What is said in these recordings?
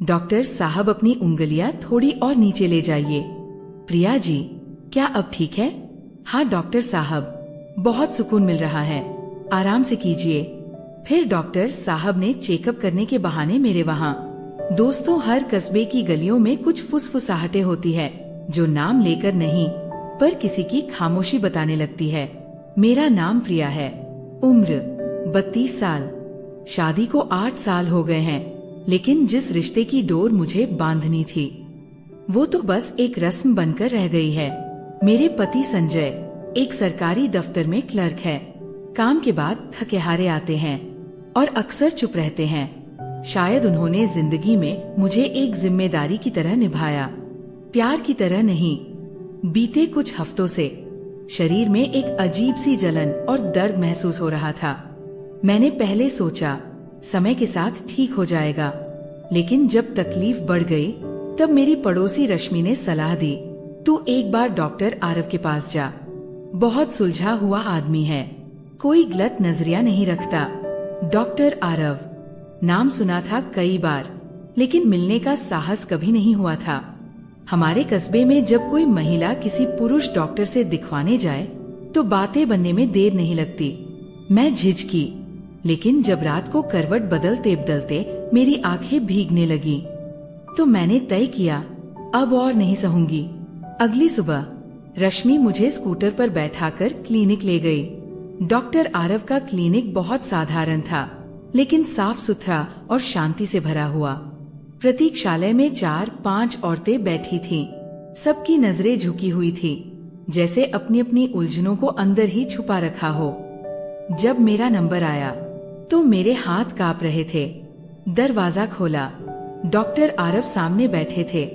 Doctor साहब अपनी उंगलियां थोड़ी और नीचे ले जाइए। प्रिया जी, क्या अब ठीक है? हाँ डॉक्टर साहब, बहुत सुकून मिल रहा है, आराम से कीजिए। फिर डॉक्टर साहब ने चेकअप करने के बहाने मेरे वहाँ। दोस्तों, हर कस्बे की गलियों में कुछ फुसफुसाहटें होती है जो नाम लेकर नहीं पर किसी की खामोशी बताने लगती है। मेरा नाम प्रिया है, उम्र 32 साल, शादी को 8 साल हो गए हैं, लेकिन जिस रिश्ते की डोर मुझे बांधनी थी वो तो बस एक रस्म बनकर रह गई है। मेरे पति संजय एक सरकारी दफ्तर में क्लर्क है। काम के बाद थके हारे आते हैं और अक्सर चुप रहते हैं। शायद उन्होंने जिंदगी में मुझे एक जिम्मेदारी की तरह निभाया, प्यार की तरह नहीं। बीते कुछ हफ्तों से शरीर में एक अजीब सी जलन और दर्द महसूस हो रहा था। मैंने पहले सोचा समय के साथ ठीक हो जाएगा, लेकिन जब तकलीफ बढ़ गई तब मेरी पड़ोसी रश्मि ने सलाह दी, तू एक बार डॉक्टर आरव के पास जा। बहुत सुलझा हुआ आदमी है, कोई गलत नजरिया नहीं रखता। डॉक्टर आरव नाम सुना था कई बार, लेकिन मिलने का साहस कभी नहीं हुआ था। हमारे कस्बे में जब कोई महिला किसी पुरुष डॉक्टर से दिखवाने जाए तो बातें बनने में देर नहीं लगती। मैं झिझकी, लेकिन जब रात को करवट बदलते बदलते मेरी आंखें भीगने लगी तो मैंने तय किया अब और नहीं सहूंगी। अगली सुबह रश्मि मुझे स्कूटर पर बैठाकर क्लिनिक ले गई। डॉक्टर आरव का क्लिनिक बहुत साधारण था, लेकिन साफ सुथरा और शांति से भरा हुआ। प्रतीक्षालय में 4-5 औरतें बैठी थीं। सबकी नजरें झुकी हुई थी, जैसे अपनी अपनी उलझनों को अंदर ही छुपा रखा हो। जब मेरा नंबर आया तो मेरे हाथ कांप रहे थे। दरवाजा खोला, डॉक्टर आरव सामने बैठे थे।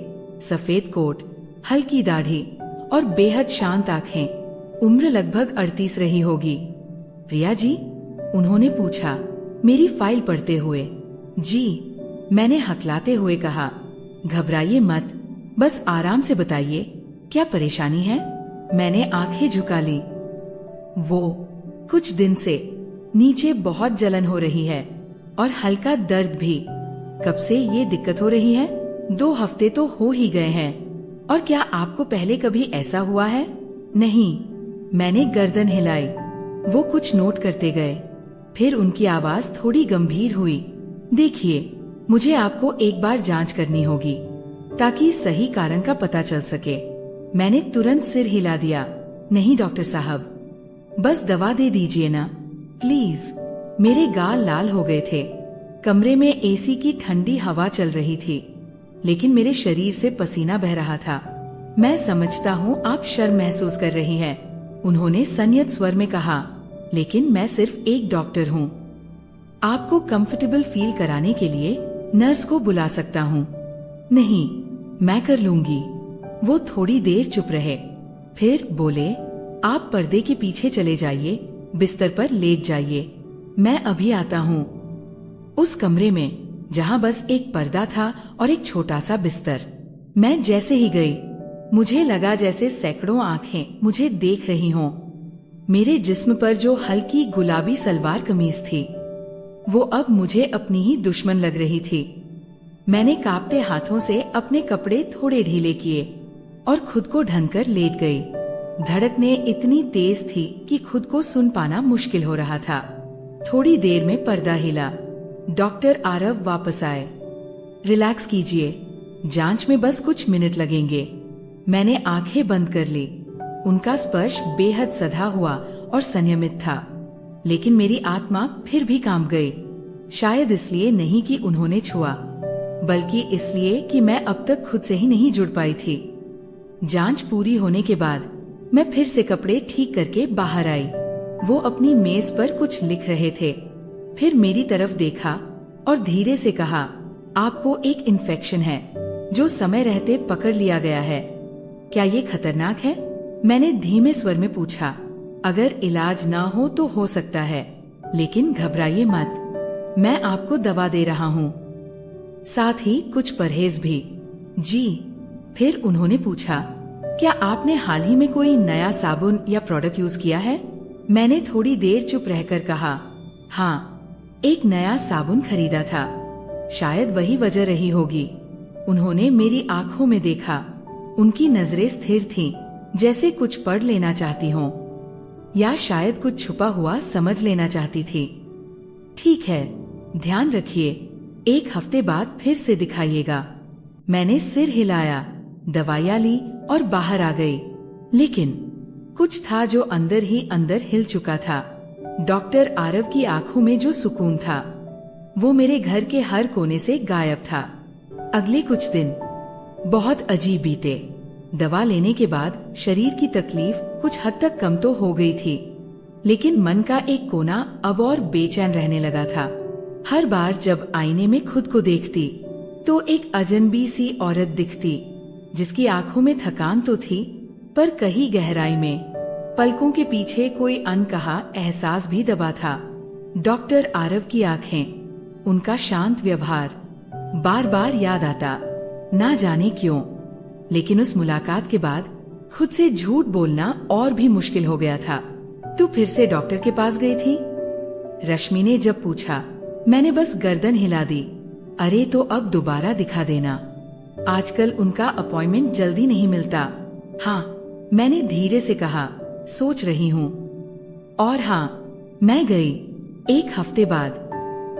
सफेद कोट, हल्की दाढ़ी और बेहद शांत आंखें। उम्र लगभग 38 रही होगी। प्रिया जी, उन्होंने पूछा मेरी फाइल पढ़ते हुए। जी, मैंने हकलाते हुए कहा। घबराइए मत, बस आराम से बताइए, क्या परेशानी है? मैंने आंखें झुका ली। वो कुछ दिन से नीचे बहुत जलन हो रही है और हल्का दर्द भी। कब से ये दिक्कत हो रही है? 2 हफ्ते तो हो ही गए हैं। और क्या आपको पहले कभी ऐसा हुआ है? नहीं, मैंने गर्दन हिलाई। वो कुछ नोट करते गए, फिर उनकी आवाज थोड़ी गंभीर हुई। देखिए, मुझे आपको एक बार जांच करनी होगी ताकि सही कारण का पता चल सके। मैंने तुरंत सिर हिला दिया। नहीं डॉक्टर साहब, बस दवा दे दीजिए ना, प्लीज। मेरे गाल लाल हो गए थे। कमरे में एसी की ठंडी हवा चल रही थी, लेकिन मेरे शरीर से पसीना बह रहा था। मैं समझता हूँ आप शर्म महसूस कर रही हैं, उन्होंने संयत स्वर में कहा, लेकिन मैं सिर्फ एक डॉक्टर हूँ। आपको कंफर्टेबल फील कराने के लिए नर्स को बुला सकता हूँ। नहीं, मैं कर लूंगी। वो थोड़ी देर चुप रहे, फिर बोले, आप पर्दे के पीछे चले जाइए, बिस्तर पर लेट जाइए, मैं अभी आता हूँ। उस कमरे में जहाँ बस एक पर्दा था और एक छोटा सा बिस्तर, मैं जैसे ही गई मुझे लगा जैसे सैकड़ों आंखें मुझे देख रही हों। मेरे जिस्म पर जो हल्की गुलाबी सलवार कमीज थी वो अब मुझे अपनी ही दुश्मन लग रही थी। मैंने कांपते हाथों से अपने कपड़े थोड़े ढीले किए और खुद को ढंग कर लेट गई। धड़कनें इतनी तेज थी कि खुद को सुन पाना मुश्किल हो रहा था। थोड़ी देर में पर्दा हिला। डॉक्टर आरव वापस आए। रिलैक्स कीजिए, जांच में बस कुछ मिनट लगेंगे। मैंने आंखें बंद कर ली। उनका स्पर्श बेहद सधा हुआ और संयमित था, लेकिन मेरी आत्मा फिर भी कांप गई। शायद इसलिए नहीं कि उन्होंने छुआ, बल्कि इसलिए कि मैं अब तक खुद से ही नहीं जुड़ पाई थी। जांच पूरी होने के बाद मैं फिर से कपड़े ठीक करके बाहर आई। वो अपनी मेज पर कुछ लिख रहे थे। फिर मेरी तरफ देखा और धीरे से कहा, आपको एक इन्फेक्शन है जो समय रहते पकड़ लिया गया है। क्या ये खतरनाक है? मैंने धीमे स्वर में पूछा। अगर इलाज ना हो तो हो सकता है, लेकिन घबराइए मत, मैं आपको दवा दे रहा हूँ, साथ ही कुछ परहेज भी। जी। फिर उन्होंने पूछा, क्या आपने हाल ही में कोई नया साबुन या प्रोडक्ट यूज किया है? मैंने थोड़ी देर चुप रहकर कहा, हाँ, एक नया साबुन खरीदा था। शायद वही वजह रही होगी। उन्होंने मेरी आंखों में देखा। उनकी नजरें स्थिर थीं, जैसे कुछ पढ़ लेना चाहती हों, या शायद कुछ छुपा हुआ समझ लेना चाहती थी। ठीक है, ध्यान रखिए, 1 हफ्ते बाद फिर से दिखाइएगा। मैंने सिर हिलाया, दवाइयां ली और बाहर आ गई। लेकिन कुछ था जो अंदर ही अंदर हिल चुका था। डॉक्टर आरव की आंखों में जो सुकून था, वो मेरे घर के हर कोने से गायब था। अगले कुछ दिन बहुत अजीब बीते। दवा लेने के बाद शरीर की तकलीफ कुछ हद तक कम तो हो गई थी, लेकिन मन का एक कोना अब और बेचैन रहने लगा था। हर बार जब आईने में खुद को देखती तो एक अजनबी सी औरत दिखती, जिसकी आंखों में थकान तो थी, पर कहीं गहराई में पलकों के पीछे कोई अनकहा एहसास भी दबा था। डॉक्टर आरव की आंखें, उनका शांत व्यवहार बार बार याद आता, ना जाने क्यों। लेकिन उस मुलाकात के बाद खुद से झूठ बोलना और भी मुश्किल हो गया था। तू फिर से डॉक्टर के पास गई थी? रश्मि ने जब पूछा, मैंने बस गर्दन हिला दी। अरे तो अब दोबारा दिखा देना, आजकल उनका अपॉइंटमेंट जल्दी नहीं मिलता। हाँ, मैंने धीरे से कहा, सोच रही हूँ। और हाँ, मैं गई 1 हफ्ते बाद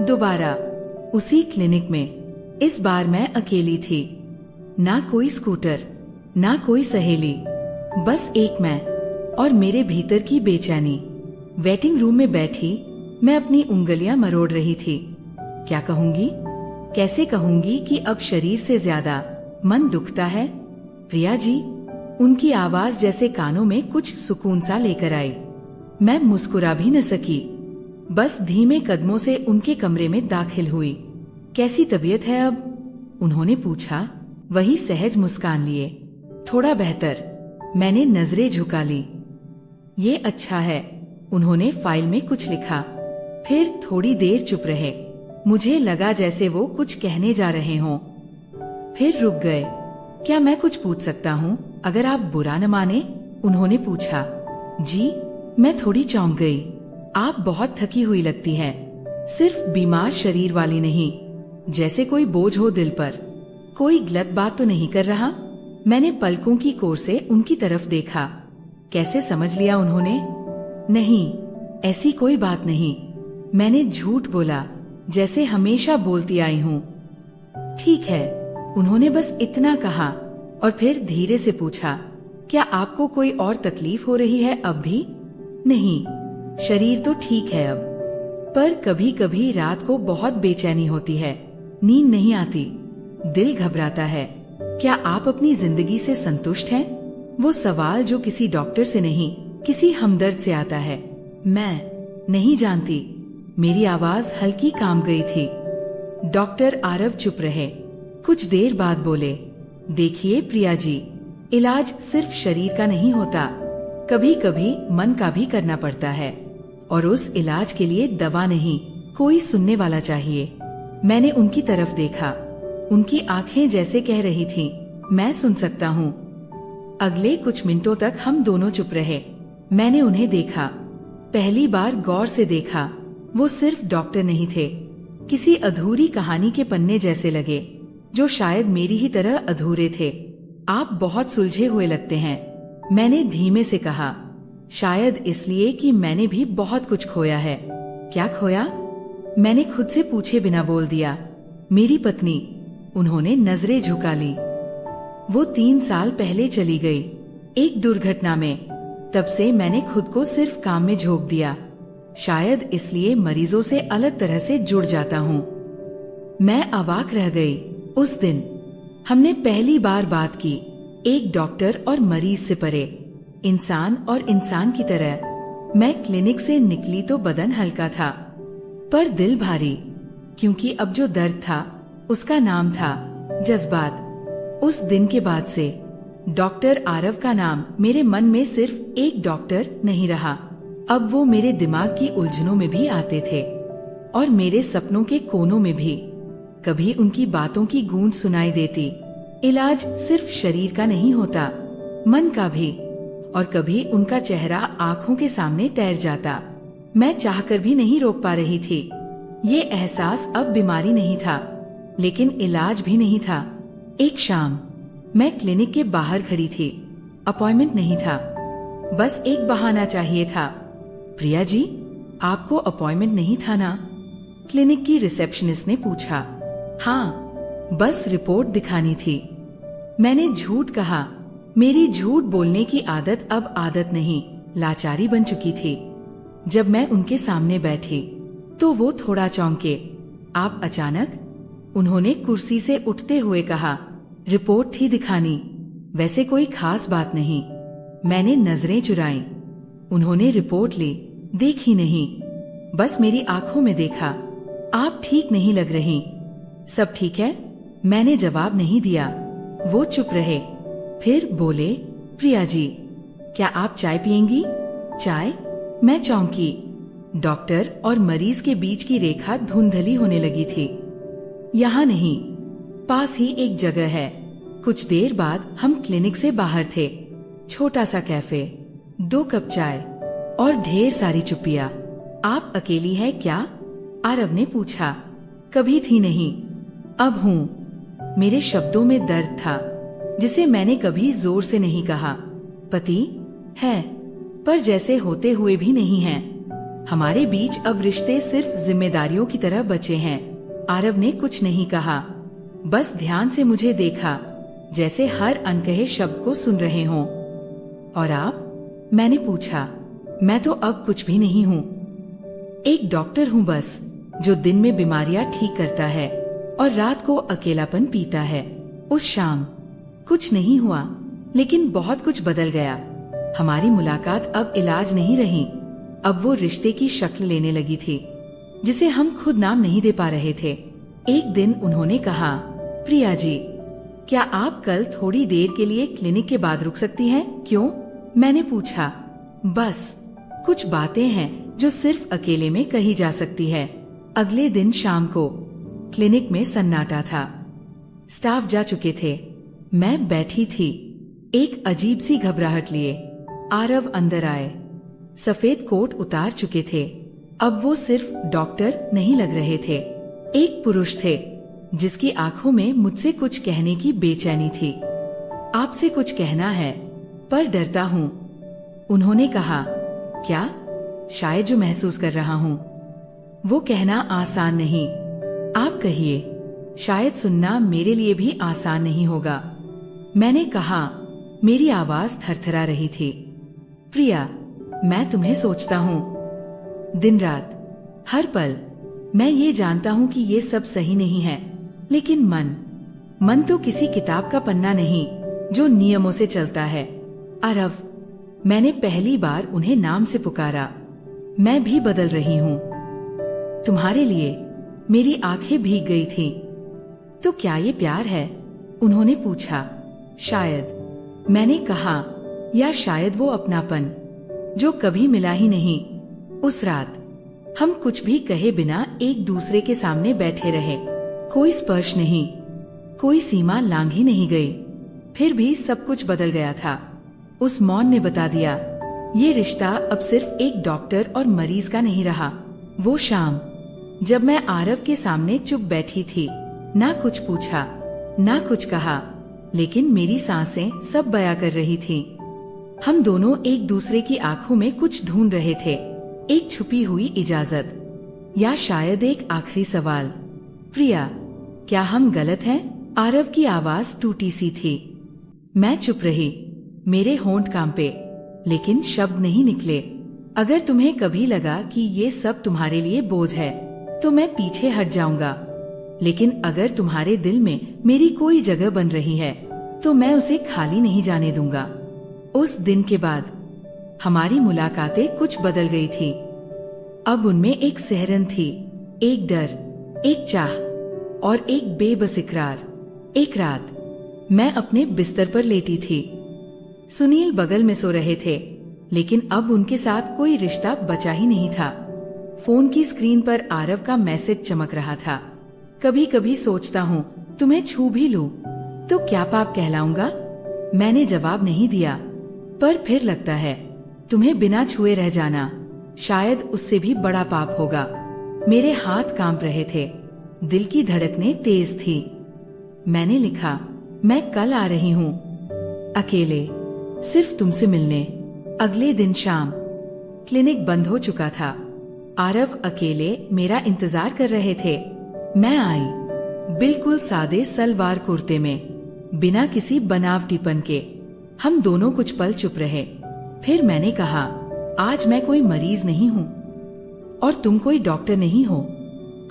दोबारा उसी क्लिनिक में। इस बार मैं अकेली थी, ना कोई स्कूटर, ना कोई सहेली, बस एक मैं और मेरे भीतर की बेचैनी। वेटिंग रूम में बैठी मैं अपनी उंगलियां मरोड़ रही थी। क्या कहूंगी, कैसे कहूंगी कि अब शरीर से ज्यादा मन दुखता है? प्रिया जी, उनकी आवाज जैसे कानों में कुछ सुकून सा लेकर आई। मैं मुस्कुरा भी न सकी, बस धीमे कदमों से उनके कमरे में दाखिल हुई। कैसी तबीयत है अब? उन्होंने पूछा, वही सहज मुस्कान लिए। थोड़ा बेहतर, मैंने नजरें झुका ली। ये अच्छा है, उन्होंने फाइल में कुछ लिखा। फिर थोड़ी देर चुप रहे। मुझे लगा जैसे वो कुछ कहने जा रहे हों, फिर रुक गए। क्या मैं कुछ पूछ सकता हूँ, अगर आप बुरा न माने? उन्होंने पूछा। जी, मैं थोड़ी चौंक गई। आप बहुत थकी हुई लगती हैं, सिर्फ बीमार शरीर वाली नहीं, जैसे कोई बोझ हो दिल पर। कोई गलत बात तो नहीं कर रहा? मैंने पलकों की कोर से उनकी तरफ देखा। कैसे समझ लिया उन्होंने? नहीं, ऐसी कोई बात नहीं, मैंने झूठ बोला, जैसे हमेशा बोलती आई हूँ। ठीक है, उन्होंने बस इतना कहा और फिर धीरे से पूछा, क्या आपको कोई और तकलीफ हो रही है अब भी? नहीं, शरीर तो ठीक है अब, पर कभी कभी रात को बहुत बेचैनी होती है, नींद नहीं आती, दिल घबराता है। क्या आप अपनी जिंदगी से संतुष्ट हैं? वो सवाल जो किसी डॉक्टर से नहीं, किसी हमदर्द से आता है। मैं नहीं जानती। मेरी आवाज हल्की कांप गई थी। डॉक्टर आरव चुप रहे। कुछ देर बाद बोले, देखिए प्रिया जी, इलाज सिर्फ शरीर का नहीं होता, कभी कभी मन का भी करना पड़ता है, और उस इलाज के लिए दवा नहीं, कोई सुनने वाला चाहिए। मैंने उनकी तरफ देखा। उनकी आंखें जैसे कह रही थीं, मैं सुन सकता हूँ। अगले कुछ मिनटों तक हम दोनों चुप रहे। मैंने उन्हें देखा, पहली बार गौर से देखा। वो सिर्फ डॉक्टर नहीं थे, किसी अधूरी कहानी के पन्ने जैसे लगे, जो शायद मेरी ही तरह अधूरे थे। आप बहुत सुलझे हुए लगते हैं, मैंने धीमे से कहा, शायद इसलिए कि मैंने भी बहुत कुछ खोया है। क्या खोया? मैंने खुद से पूछे बिना बोल दिया, मेरी पत्नी। उन्होंने नजरें झुका ली। वो 3 साल पहले चली गई, एक दुर्घटना में। तब से मैंने खुद को सिर्फ काम में झोंक दिया, शायद इसलिए मरीजों से अलग तरह से जुड़ जाता हूँ। मैं अवाक रह गई। उस दिन हमने पहली बार बात की, एक डॉक्टर और मरीज से परे, इंसान और इंसान की तरह। मैं क्लिनिक से निकली तो बदन हल्का था, पर दिल भारी, क्योंकि अब जो दर्द था उसका नाम था जज्बात। उस दिन के बाद से डॉक्टर आरव का नाम मेरे मन में सिर्फ एक डॉक्टर नहीं रहा, अब वो मेरे दिमाग की उलझनों में भी आते थे और मेरे सपनों के कोनों में भी। कभी उनकी बातों की गूंज सुनाई देती। इलाज सिर्फ शरीर का नहीं होता, मन का भी। और कभी उनका चेहरा आंखों के सामने तैर जाता। मैं चाहकर भी नहीं रोक पा रही थी। ये एहसास अब बीमारी नहीं था, लेकिन इलाज भी नहीं था। एक शाम मैं क्लिनिक के बाहर खड़ी थी। अपॉइंटमेंट नहीं था, बस एक बहाना चाहिए था। प्रिया जी, आपको अपॉइंटमेंट नहीं था ना? क्लिनिक की रिसेप्शनिस्ट ने पूछा। हाँ, बस रिपोर्ट दिखानी थी। मैंने झूठ कहा। मेरी झूठ बोलने की आदत अब आदत नहीं, लाचारी बन चुकी थी। जब मैं उनके सामने बैठी तो वो थोड़ा चौंके। आप अचानक? उन्होंने कुर्सी से उठते हुए कहा। रिपोर्ट थी दिखानी, वैसे कोई खास बात नहीं। मैंने नजरें चुराई। उन्होंने रिपोर्ट ली, देखी नहीं, बस मेरी आंखों में देखा। आप ठीक नहीं लग रही। सब ठीक है? मैंने जवाब नहीं दिया। वो चुप रहे, फिर बोले, प्रिया जी, क्या आप चाय पियेंगी? चाय? मैं चौंकी। डॉक्टर और मरीज के बीच की रेखा धुंधली होने लगी थी। यहाँ नहीं, पास ही एक जगह है। कुछ देर बाद हम क्लिनिक से बाहर थे। छोटा सा कैफे, 2 कप चाय और ढेर सारी चुप्पियां। आप अकेली है क्या? आरव ने पूछा। कभी थी नहीं, अब हूँ। मेरे शब्दों में दर्द था, जिसे मैंने कभी जोर से नहीं कहा। पति है, पर जैसे होते हुए भी नहीं है। हमारे बीच अब रिश्ते सिर्फ जिम्मेदारियों की तरह बचे हैं। आरव ने कुछ नहीं कहा, बस ध्यान से मुझे देखा, जैसे हर अनकहे शब्द को सुन रहे हों। और आप? मैंने पूछा। मैं तो अब कुछ भी नहीं हूँ। एक डॉक्टर हूँ बस, जो दिन में बीमारियां ठीक करता है और रात को अकेलापन पीता है। उस शाम कुछ नहीं हुआ, लेकिन बहुत कुछ बदल गया। हमारी मुलाकात अब इलाज नहीं रही, अब वो रिश्ते की शक्ल लेने लगी थी, जिसे हम खुद नाम नहीं दे पा रहे थे। एक दिन उन्होंने कहा, प्रिया जी, क्या आप कल थोड़ी देर के लिए क्लिनिक के बाद रुक सकती हैं? क्यों? मैंने पूछा। बस कुछ बातें हैं जो सिर्फ अकेले में कही जा सकती है। अगले दिन शाम को क्लिनिक में सन्नाटा था। स्टाफ जा चुके थे। मैं बैठी थी, एक अजीब सी घबराहट लिए। आरव अंदर आए। सफेद कोट उतार चुके थे। अब वो सिर्फ डॉक्टर नहीं लग रहे थे, एक पुरुष थे जिसकी आंखों में मुझसे कुछ कहने की बेचैनी थी। आपसे कुछ कहना है, पर डरता हूँ। उन्होंने कहा। क्या? शायद जो महसूस कर रहा हूँ। वो कहना आसान नहीं। आप कहिए। शायद सुनना मेरे लिए भी आसान नहीं होगा। मैंने कहा। मेरी आवाज थरथरा रही थी। प्रिया, मैं तुम्हें सोचता हूँ, दिन रात, हर पल। मैं ये जानता हूँ कि ये सब सही नहीं है, लेकिन मन तो किसी किताब का पन्ना नहीं जो नियमों से चलता है। आरव, मैंने पहली बार उन्हें नाम से पुकारा। मैं भी बदल रही हूँ। तुम्हारे लिए। मेरी आंखें भीग गई थीं। तो क्या ये प्यार है? उन्होंने पूछा। शायद, मैंने कहा, या शायद वो अपनापन जो कभी मिला ही नहीं। उस रात हम कुछ भी कहे बिना एक दूसरे के सामने बैठे रहे। कोई स्पर्श नहीं, कोई सीमा लांघी नहीं गई। फिर भी सब कुछ बदल गया था। उस मौन ने बता दिया, ये रिश्ता अब सिर्फ एक डॉक्टर और मरीज का नहीं रहा। वो शाम जब मैं आरव के सामने चुप बैठी थी, ना कुछ पूछा, ना कुछ कहा, लेकिन मेरी सांसें सब बयां कर रही थीं। हम दोनों एक दूसरे की आंखों में कुछ ढूंढ रहे थे, एक छुपी हुई इजाजत, या शायद एक आखिरी सवाल। प्रिया, क्या हम गलत हैं? आरव की आवाज टूटी सी थी। मैं चुप रही, मेरे होंठ कांपे, लेकिन शब्द नहीं निकले। अगर तुम्हें कभी लगा कि ये सब तुम्हारे लिए बोझ है, तो मैं पीछे हट जाऊंगा। लेकिन अगर तुम्हारे दिल में मेरी कोई जगह बन रही है, तो मैं उसे खाली नहीं जाने दूंगा। उस दिन के बाद हमारी मुलाकातें कुछ बदल गई थी। अब उनमें एक सिहरन थी, एक डर, एक चाह और एक बेबस इकरार। एक रात मैं अपने बिस्तर पर लेटी थी। सुनील बगल में सो रहे थे, लेकिन अब उनके साथ कोई रिश्ता बचा ही नहीं था। फोन की स्क्रीन पर आरव का मैसेज चमक रहा था। कभी कभी सोचता हूँ, तुम्हें छू भी लूं तो क्या पाप कहलाऊंगा? मैंने जवाब नहीं दिया, पर फिर लगता है तुम्हें बिना छुए रह जाना शायद उससे भी बड़ा पाप होगा। मेरे हाथ कांप रहे थे, दिल की धड़कनें तेज थी। मैंने लिखा, मैं कल आ रही हूँ, अकेले, सिर्फ तुमसे मिलने। अगले दिन शाम। क्लिनिक बंद हो चुका था। आरव अकेले मेरा इंतजार कर रहे थे। मैं आई, बिल्कुल सादे सलवार कुर्ते में, बिना किसी बनावटीपन के। हम दोनों कुछ पल चुप रहे। फिर मैंने कहा, आज मैं कोई मरीज नहीं हूँ और तुम कोई डॉक्टर नहीं हो।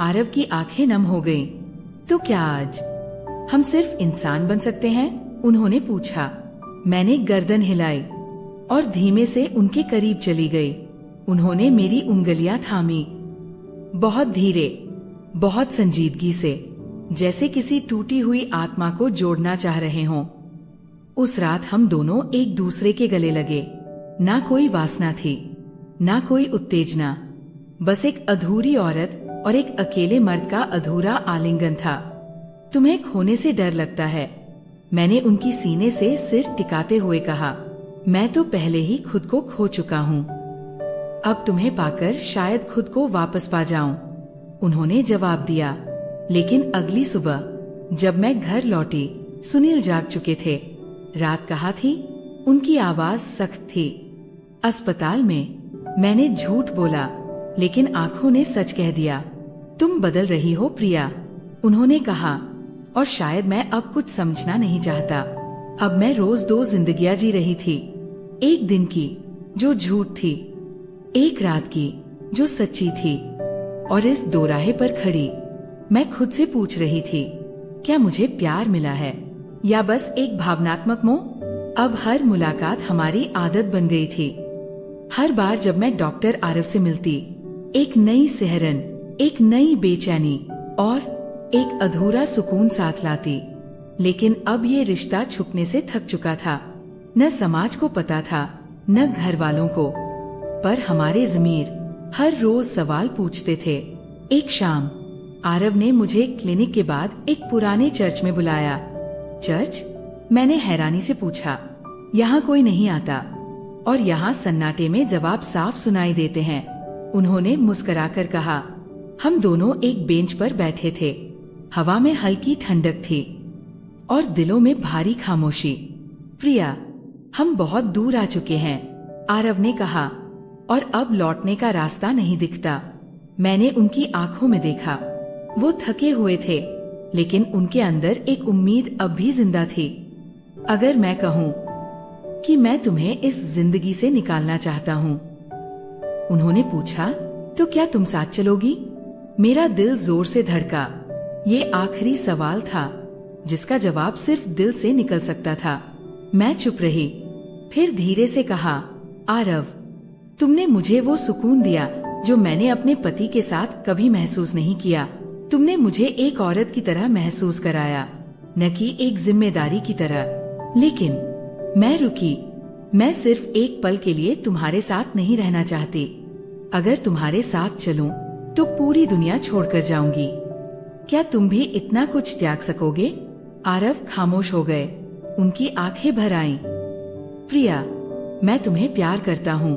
आरव की आंखें नम हो गईं। तो क्या आज हम सिर्फ इंसान बन सकते हैं? उन्होंने पूछा। मैंने गर्दन हिलाई और धीमे से उनके करीब चली गई। उन्होंने मेरी उंगलियां थामी, बहुत धीरे, बहुत संजीदगी से, जैसे किसी टूटी हुई आत्मा को जोड़ना चाह रहे हों। उस रात हम दोनों एक दूसरे के गले लगे। ना कोई वासना थी, ना कोई उत्तेजना, बस एक अधूरी औरत और एक अकेले मर्द का अधूरा आलिंगन था। तुम्हें खोने से डर लगता है? मैंने उनकी सीने से सिर टिकाते हुए कहा। मैं तो पहले ही खुद को खो चुका हूँ। अब तुम्हें पाकर शायद खुद को वापस पा जाऊं। उन्होंने जवाब दिया। लेकिन अगली सुबह जब मैं घर लौटी, सुनील जाग चुके थे। रात कहाँ थी? उनकी आवाज सख्त थी। अस्पताल में। मैंने झूठ बोला, लेकिन आंखों ने सच कह दिया। तुम बदल रही हो प्रिया, उन्होंने कहा, और शायद मैं अब कुछ समझना नहीं चाहता। अब मैं रोज दो जिंदगियां जी रही थी। एक दिन की जो झूठ थी, एक रात की जो सच्ची थी। और इस दोराहे पर खड़ी मैं खुद से पूछ रही थी, क्या मुझे प्यार मिला है या बस एक भावनात्मक मोह? अब हर मुलाकात हमारी आदत बन गई थी। हर बार जब मैं डॉक्टर आरव से मिलती, एक नई सिहरन, एक नई बेचैनी और एक अधूरा सुकून साथ लाती। लेकिन अब ये रिश्ता छुपने से थक चुका था। न समाज को पता था, न घर वालों को, पर हमारे ज़मीर हर रोज सवाल पूछते थे। एक शाम आरव ने मुझे क्लिनिक के बाद एक पुराने चर्च में बुलाया। चर्च? मैंने हैरानी से पूछा। यहाँ कोई नहीं आता और यहाँ सन्नाटे में जवाब साफ सुनाई देते हैं। उन्होंने मुस्कुराकर कहा। हम दोनों एक बेंच पर बैठे थे। हवा में हल्की ठंडक थी और दिलों में भारी खामोशी। प्रिया, हम बहुत दूर आ चुके हैं, आरव ने कहा, और अब लौटने का रास्ता नहीं दिखता। मैंने उनकी आंखों में देखा। वो थके हुए थे, लेकिन उनके अंदर एक उम्मीद अब भी जिंदा थी। अगर मैं कहूँ कि मैं तुम्हें इस जिंदगी से निकालना चाहता हूँ, उन्होंने पूछा, तो क्या तुम साथ चलोगी? मेरा दिल जोर से धड़का। ये आखिरी सवाल था जिसका जवाब सिर्फ दिल से निकल सकता था। मैं चुप रही। फिर धीरे से कहा, आरव, तुमने मुझे वो सुकून दिया जो मैंने अपने पति के साथ कभी महसूस नहीं किया। तुमने मुझे एक औरत की तरह महसूस कराया, न कि एक जिम्मेदारी की तरह। लेकिन मैं रुकी। मैं सिर्फ एक पल के लिए तुम्हारे साथ नहीं रहना चाहती। अगर तुम्हारे साथ चलूं, तो पूरी दुनिया छोड़कर जाऊंगी। क्या तुम भी इतना कुछ त्याग सकोगे? आरव खामोश हो गए। उनकी आंखें भर आईं। प्रिया, मैं तुम्हें प्यार करता हूँ,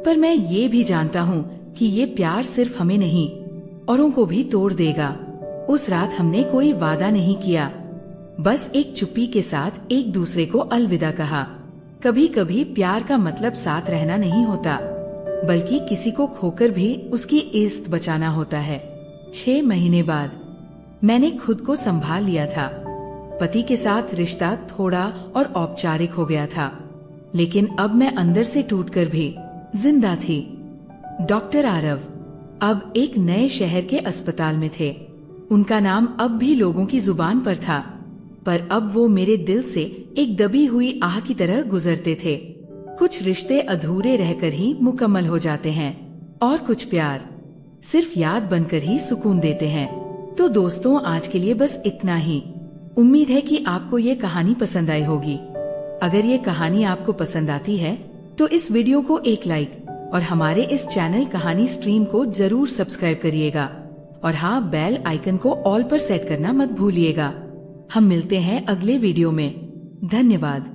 पर मैं ये भी जानता हूँ कि ये प्यार सिर्फ हमें नहीं, औरों को भी तोड़ देगा। उस रात हमने कोई वादा नहीं किया, बस एक चुप्पी के साथ एक दूसरे को अलविदा कहा। कभी कभी प्यार का मतलब साथ रहना नहीं होता, बल्कि किसी को खोकर भी उसकी इज्जत बचाना होता है। 6 महीने बाद मैंने खुद को संभाल लिया था। पति के साथ रिश्ता थोड़ा और औपचारिक हो गया था, लेकिन अब मैं अंदर से टूटकर भी जिंदा थी। डॉक्टर आरव अब एक नए शहर के अस्पताल में थे। उनका नाम अब भी लोगों की जुबान पर था, पर अब वो मेरे दिल से एक दबी हुई आह की तरह गुजरते थे। कुछ रिश्ते अधूरे रहकर ही मुकम्मल हो जाते हैं, और कुछ प्यार सिर्फ याद बनकर ही सुकून देते हैं। तो दोस्तों, आज के लिए बस इतना ही। उम्मीद है कि आपको ये कहानी पसंद आई होगी। अगर ये कहानी आपको पसंद आती है तो इस वीडियो को एक लाइक और हमारे इस चैनल कहानी स्ट्रीम को जरूर सब्सक्राइब करिएगा। और हाँ, बेल आइकन को ऑल पर सेट करना मत भूलिएगा। हम मिलते हैं अगले वीडियो में। धन्यवाद।